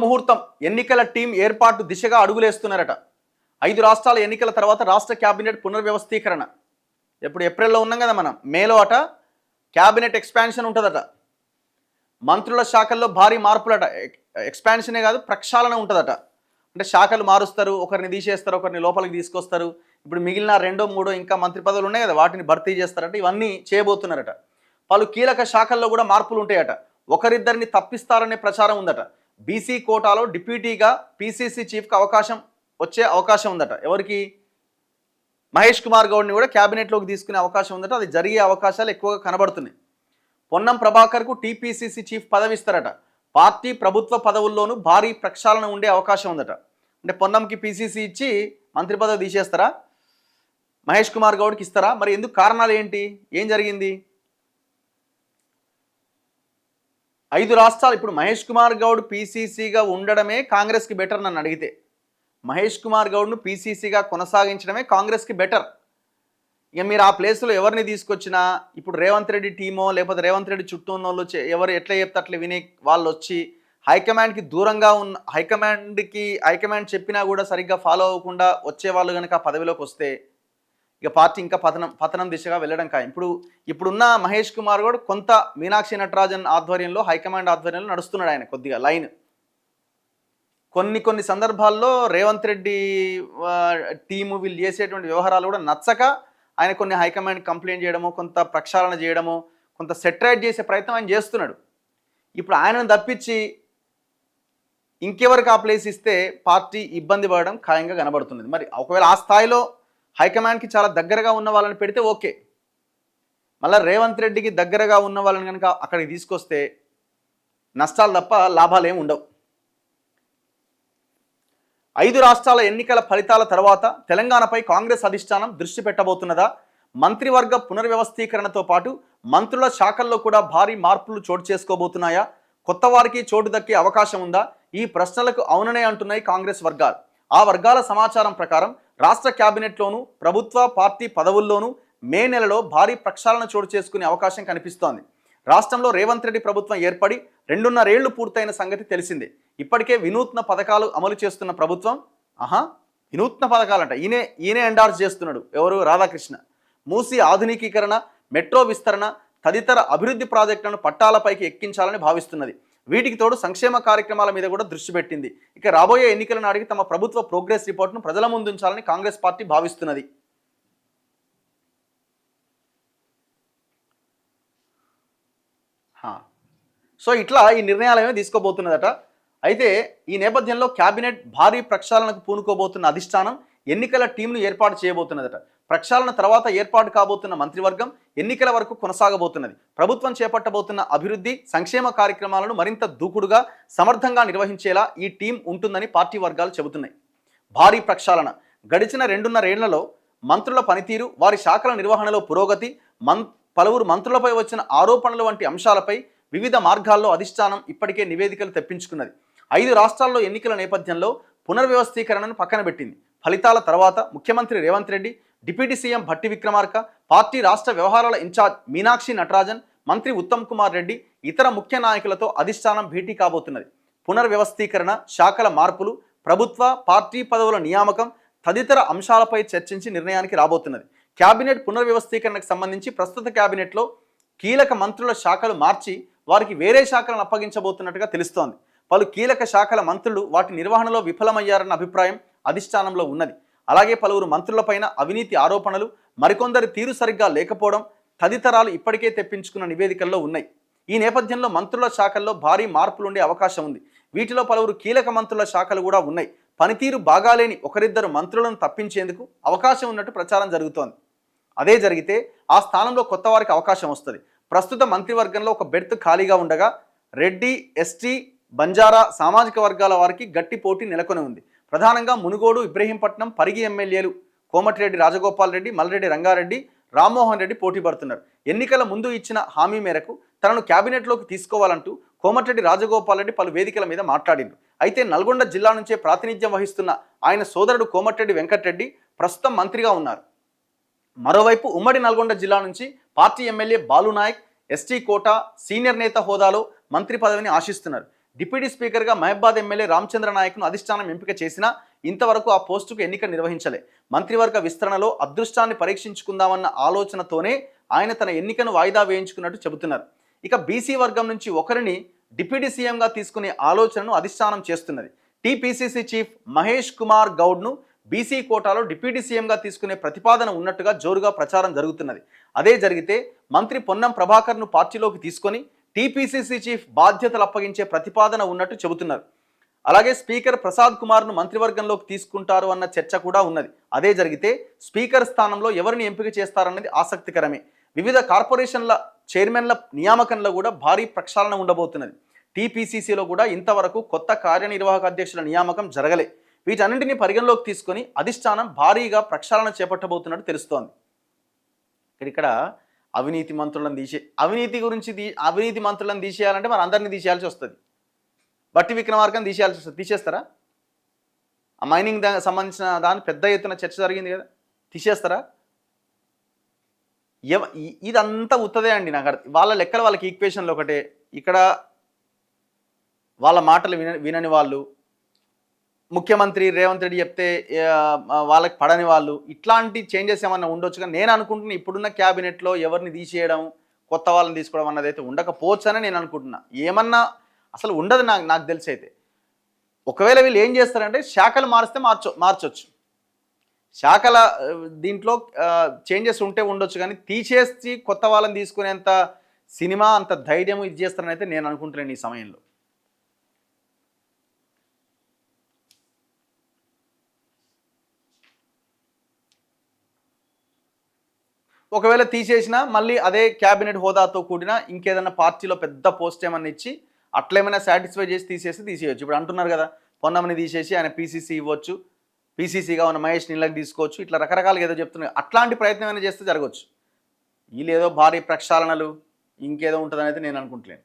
ముహూర్తం ఎన్నికల టీం ఏర్పాటు దిశగా అడుగులేస్తున్నారట. 5 రాష్ట్రాల ఎన్నికల తర్వాత రాష్ట్ర క్యాబినెట్ పునర్వ్యవస్థీకరణ. ఇప్పుడు ఏప్రిల్లో ఉన్నాం కదా మనం, మేలో అట క్యాబినెట్ ఎక్స్పాన్షన్ ఉంటుందట. మంత్రుల శాఖల్లో భారీ మార్పులట. ఎక్స్పాన్షనే కాదు, ప్రక్షాళన ఉంటుందట. అంటే శాఖలు మారుస్తారు, ఒకరిని తీసేస్తారు, ఒకరిని లోపలికి తీసుకొస్తారు. ఇప్పుడు మిగిలిన 2, 3 ఇంకా మంత్రి పదవులు ఉన్నాయి కదా, వాటిని భర్తీ చేస్తారట. ఇవన్నీ చేయబోతున్నారట. పలు కీలక శాఖల్లో కూడా మార్పులు ఉంటాయట. ఒకరిద్దరిని తప్పిస్తారనే ప్రచారం ఉందట. బీసీ కోటాలో డిప్యూటీగా పీసీసీ చీఫ్కి వచ్చే అవకాశం ఉందట. ఎవరికి? మహేష్ కుమార్ గౌడ్ని కూడా క్యాబినెట్లోకి తీసుకునే అవకాశం ఉందట. అది జరిగే అవకాశాలు ఎక్కువగా కనబడుతున్నాయి. పొన్నం ప్రభాకర్కు టీపీసీసీ చీఫ్ పదవి ఇస్తారట. పార్టీ ప్రభుత్వ పదవుల్లోనూ భారీ ప్రక్షాళన ఉండే అవకాశం ఉందట. అంటే పొన్నంకి పీసీసీ ఇచ్చి మంత్రి పదవి తీసేస్తారా? మహేష్ కుమార్ గౌడ్కి ఇస్తారా? మరి ఎందుకు? కారణాలు ఏంటి? ఏం జరిగింది? 5 రాష్ట్రాలు ఇప్పుడు మహేష్ కుమార్ గౌడ్ పీసీసీగా ఉండడమే కాంగ్రెస్కి బెటర్ నన్ను అడిగితే. మహేష్ కుమార్ గౌడ్ను పీసీసీగా కొనసాగించడమే కాంగ్రెస్కి బెటర్. ఇక మీరు ఆ ప్లేస్లో ఎవరిని తీసుకొచ్చినా, ఇప్పుడు రేవంత్ రెడ్డి టీమో లేకపోతే రేవంత్ రెడ్డి చుట్టూ ఉన్న వాళ్ళు ఎవరు ఎట్లా చెప్తే అట్లా విని వాళ్ళు వచ్చి హైకమాండ్కి దూరంగా ఉన్న హైకమాండ్ చెప్పినా కూడా సరిగ్గా ఫాలో అవ్వకుండా వచ్చే వాళ్ళు కనుక ఆ పదవిలోకి వస్తే ఇక పార్టీ ఇంకా పతనం దిశగా వెళ్ళడం ఖాయం. ఇప్పుడున్న మహేష్ కుమార్ గౌడ్ కొంత మీనాక్షి నటరాజన్ ఆధ్వర్యంలో, హైకమాండ్ ఆధ్వర్యంలో నడుస్తున్నాడు. ఆయన కొద్దిగా లైన్. కొన్ని సందర్భాల్లో రేవంత్ రెడ్డి టీము వీళ్ళు చేసేటువంటి వ్యవహారాలు కూడా నచ్చక ఆయన కొన్ని హైకమాండ్ కంప్లైంట్ చేయడము, కొంత ప్రక్షాళన చేయడము, కొంత సెటరైట్ చేసే ప్రయత్నం ఆయన చేస్తున్నాడు. ఇప్పుడు ఆయనను తప్పించి ఇంకెవరికి ఆ ప్లేస్ ఇస్తే పార్టీ ఇబ్బంది పడడం ఖాయంగా కనబడుతున్నది. మరి ఒకవేళ ఆ స్థాయిలో హైకమాండ్కి చాలా దగ్గరగా ఉన్న వాళ్ళని పెడితే ఓకే. మళ్ళీ రేవంత్ రెడ్డికి దగ్గరగా ఉన్న వాళ్ళని కనుక అక్కడికి తీసుకొస్తే నష్టాలు తప్ప లాభాలు ఏమి ఉండవు. 5 రాష్ట్రాల ఎన్నికల ఫలితాల తర్వాత తెలంగాణపై కాంగ్రెస్ అధిష్టానం దృష్టి పెట్టబోతున్నదా? మంత్రివర్గ పునర్వ్యవస్థీకరణతో పాటు మంత్రుల శాఖల్లో కూడా భారీ మార్పులు చోటు చేసుకోబోతున్నాయా? కొత్త వారికి చోటు దక్కే అవకాశం ఉందా? ఈ ప్రశ్నలకు అవుననే అంటున్నాయి కాంగ్రెస్ వర్గాలు. ఆ వర్గాల సమాచారం ప్రకారం రాష్ట్ర క్యాబినెట్లోనూ ప్రభుత్వ పార్టీ పదవుల్లోనూ మే నెలలో భారీ ప్రక్షాళన చోటు చేసుకునే అవకాశం కనిపిస్తోంది. రాష్ట్రంలో రేవంత్ రెడ్డి ప్రభుత్వం ఏర్పడి 2.5 ఏళ్లు పూర్తయిన సంగతి తెలిసిందే. ఇప్పటికే వినూత్న పథకాలు అమలు చేస్తున్న ప్రభుత్వం, వినూత్న పథకాలంట ఈయనే ఎండార్స్ చేస్తున్నాడు. ఎవరు? రాధాకృష్ణ. మూసీ ఆధునికీకరణ, మెట్రో విస్తరణ తదితర అభివృద్ధి ప్రాజెక్టులను పట్టాలపైకి ఎక్కించాలని భావిస్తున్నది. వీటికి తోడు సంక్షేమ కార్యక్రమాల మీద కూడా దృష్టి పెట్టింది. ఇక రాబోయే ఎన్నికల నాటికి తమ ప్రభుత్వ ప్రోగ్రెస్ రిపోర్ట్ను ప్రజల ముందు ఉంచాలని కాంగ్రెస్ పార్టీ భావిస్తున్నది. సో ఇట్లా ఈ నిర్ణయాలు ఏమో తీసుకోబోతున్నదట. అయితే ఈ నేపథ్యంలో క్యాబినెట్ భారీ ప్రక్షాళనకు పూనుకోబోతున్న అధిష్టానం ఎన్నికల టీంను ఏర్పాటు చేయబోతున్నదట. ప్రక్షాళన తర్వాత ఏర్పాటు కాబోతున్న మంత్రివర్గం ఎన్నికల వరకు కొనసాగబోతున్నది. ప్రభుత్వం చేపట్టబోతున్న అభివృద్ధి సంక్షేమ కార్యక్రమాలను మరింత దూకుడుగా సమర్థంగా నిర్వహించేలా ఈ టీం ఉంటుందని పార్టీ వర్గాలు చెబుతున్నాయి. భారీ ప్రక్షాళన. గడిచిన 2.5 ఏళ్లలో మంత్రుల పనితీరు, వారి శాఖల నిర్వహణలో పురోగతి, పలువురు మంత్రులపై వచ్చిన ఆరోపణలు వంటి అంశాలపై వివిధ మార్గాల్లో అధిష్టానం ఇప్పటికే నివేదికలు తెప్పించుకున్నది. 5 రాష్ట్రాల్లో ఎన్నికల నేపథ్యంలో పునర్వ్యవస్థీకరణను పక్కన పెట్టింది. ఫలితాల తర్వాత ముఖ్యమంత్రి Revanth Reddy, deputy CM Bhatti Vikramarka, party రాష్ట్ర వ్యవహారాల ఇన్ఛార్జ్ మీనాక్షి నటరాజన్, మంత్రి ఉత్తమ్ కుమార్ రెడ్డి, ఇతర ముఖ్య నాయకులతో అధిష్టానం భేటీ కాబోతున్నది. పునర్వ్యవస్థీకరణ, శాఖల మార్పులు, ప్రభుత్వ పార్టీ పదవుల నియామకం తదితర అంశాలపై చర్చించి నిర్ణయానికి రాబోతున్నది. క్యాబినెట్ పునర్వ్యవస్థీకరణకు సంబంధించి ప్రస్తుత క్యాబినెట్లో కీలక మంత్రుల శాఖలు మార్చి వారికి వేరే శాఖలను అప్పగించబోతున్నట్టుగా తెలుస్తోంది. పలు కీలక శాఖల మంత్రులు వాటి నిర్వహణలో విఫలమయ్యారన్న అభిప్రాయం అధిష్టానంలో ఉన్నది. అలాగే పలువురు మంత్రులపైన అవినీతి ఆరోపణలు, మరికొందరి తీరు సరిగ్గా లేకపోవడం తదితరాలు ఇప్పటికే తెప్పించుకున్న నివేదికల్లో ఉన్నాయి. ఈ నేపథ్యంలో మంత్రుల శాఖల్లో భారీ మార్పులుండే అవకాశం ఉంది. వీటిలో పలువురు కీలక మంత్రుల శాఖలు కూడా ఉన్నాయి. పనితీరు బాగాలేని ఒకరిద్దరు మంత్రులను తప్పించేందుకు అవకాశం ఉన్నట్టు ప్రచారం జరుగుతోంది. అదే జరిగితే ఆ స్థానంలో కొత్త వారికి అవకాశం వస్తుంది. ప్రస్తుత మంత్రివర్గంలో ఒక బెర్త్ ఖాళీగా ఉండగా రెడ్డి, ఎస్టీ, బంజారా సామాజిక వర్గాల వారికి గట్టి పోటీ నెలకొని ఉంది. ప్రధానంగా మునుగోడు, ఇబ్రహీంపట్నం, పరిగి ఎమ్మెల్యేలు కోమటిరెడ్డి రాజగోపాల్ రెడ్డి, మల్రెడ్డి రంగారెడ్డి, రామ్మోహన్ రెడ్డి పోటీ పడుతున్నారు. ఎన్నికల ముందు ఇచ్చిన హామీ మేరకు తనను క్యాబినెట్లోకి తీసుకోవాలంటూ కోమటిరెడ్డి రాజగోపాల్ రెడ్డి పలు వేదికల మీద మాట్లాడిండ్రు. అయితే నల్గొండ జిల్లా నుంచే ప్రాతినిధ్యం వహిస్తున్న ఆయన సోదరుడు కోమటిరెడ్డి వెంకటరెడ్డి ప్రస్తుతం మంత్రిగా ఉన్నారు. మరోవైపు ఉమ్మడి నల్గొండ జిల్లా నుంచి party MLA Balu Nayak ST quota senior నేత హోదాలో మంత్రి పదవిని ఆశిస్తున్నారు. డిప్యూటీ స్పీకర్గా మహబాద్ ఎమ్మెల్యే రామచంద్ర నాయక్ను అధిష్టానం ఎంపిక చేసినా ఇంతవరకు ఆ పోస్టుకు ఎన్నిక నిర్వహించలే. మంత్రివర్గ విస్తరణలో అదృష్టాన్ని పరీక్షించుకుందామన్న ఆలోచనతోనే ఆయన తన ఎన్నికను వాయిదా వేయించుకున్నట్టు చెబుతున్నారు. ఇక బీసీ వర్గం నుంచి ఒకరిని డిప్యూటీ సీఎంగా తీసుకునే ఆలోచనను అధిష్టానం చేస్తున్నది. టీపీసీసీ చీఫ్ మహేష్ కుమార్ గౌడ్ను బీసీ కోటాలో డిప్యూటీ సీఎంగా తీసుకునే ప్రతిపాదన ఉన్నట్టుగా జోరుగా ప్రచారం జరుగుతున్నది. అదే జరిగితే మంత్రి పొన్నం ప్రభాకర్ను పార్టీలోకి తీసుకొని టీపీసీసీ చీఫ్ బాధ్యతలు అప్పగించే ప్రతిపాదన ఉన్నట్టు చెబుతున్నారు. అలాగే స్పీకర్ ప్రసాద్ కుమార్ను మంత్రివర్గంలోకి తీసుకుంటారు అన్న చర్చ కూడా ఉన్నది. అదే జరిగితే స్పీకర్ స్థానంలో ఎవరిని ఎంపిక చేస్తారన్నది ఆసక్తికరమే. వివిధ కార్పొరేషన్ల చైర్మన్ల నియామకంలో కూడా భారీ ప్రక్షాళన ఉండబోతున్నది. టీపీసీసీలో కూడా ఇంతవరకు కొత్త కార్యనిర్వాహక అధ్యక్షుల నియామకం జరగలే. వీటన్నింటినీ పరిగణలోకి తీసుకొని అధిష్టానం భారీగా ప్రక్షాళన చేపట్టబోతున్నట్టు తెలుస్తోంది. ఇక్కడ అవినీతి మంత్రులను అవినీతి మంత్రులను తీసేయాలంటే మరి అందరినీ తీసేయాల్సి వస్తుంది. బట్టి విక్రమార్కను తీసేయాల్సి వస్తుంది. తీసేస్తారా? ఆ మైనింగ్ సంబంధించిన దాని పెద్ద ఎత్తున చర్చ జరిగింది కదా, తీసేస్తారా? ఇదంతా ఉత్తదే అండి. నాకు వాళ్ళ లెక్కలు వాళ్ళకి ఈక్వేషన్లు ఒకటే. ఇక్కడ వాళ్ళ మాటలు వినని వాళ్ళు, ముఖ్యమంత్రి రేవంత్ రెడ్డి చెప్తే వాళ్ళకి పడని వాళ్ళు, ఇట్లాంటి చేంజెస్ ఏమన్నా ఉండొచ్చు. కానీ నేను అనుకుంటున్నా ఇప్పుడున్న క్యాబినెట్లో ఎవరిని తీసేయడం, కొత్త వాళ్ళని తీసుకోవడం అన్నది అయితే ఉండకపోవచ్చు అని నేను అనుకుంటున్నా. ఏమన్నా అసలు ఉండదు నాకు తెలిసి అయితే. ఒకవేళ వీళ్ళు ఏం చేస్తారంటే శాఖలు మారిస్తే మార్చొచ్చు. శాఖల దీంట్లో చేంజెస్ ఉంటే ఉండొచ్చు, కానీ తీసేసి కొత్త వాళ్ళని తీసుకునేంత సినిమా అంత ధైర్యం ఇది చేస్తారని అయితే నేను అనుకుంటున్నాను ఈ సమయంలో. ఒకవేళ తీసేసినా మళ్ళీ అదే క్యాబినెట్ హోదాతో కూడిన ఇంకేదన్నా పార్టీలో పెద్ద పోస్ట్ ఏమన్నా ఇచ్చి అట్లేమైనా సాటిస్ఫై చేసి తీసేయచ్చు. ఇప్పుడు అంటున్నారు కదా, పొన్నమని తీసేసి ఆయన పీసీసీ ఇవ్వచ్చు, పీసీసీగా ఉన్న మహేష్ నీళ్ళకి తీసుకోవచ్చు, ఇట్లా రకరకాలుగా ఏదో చెప్తున్నారు. అట్లాంటి ప్రయత్నం ఏమైనా చేస్తే జరగవచ్చు. వీళ్ళు ఏదో భారీ ప్రక్షాళనలు ఇంకేదో ఉంటుందని అయితే నేను అనుకుంటలేను.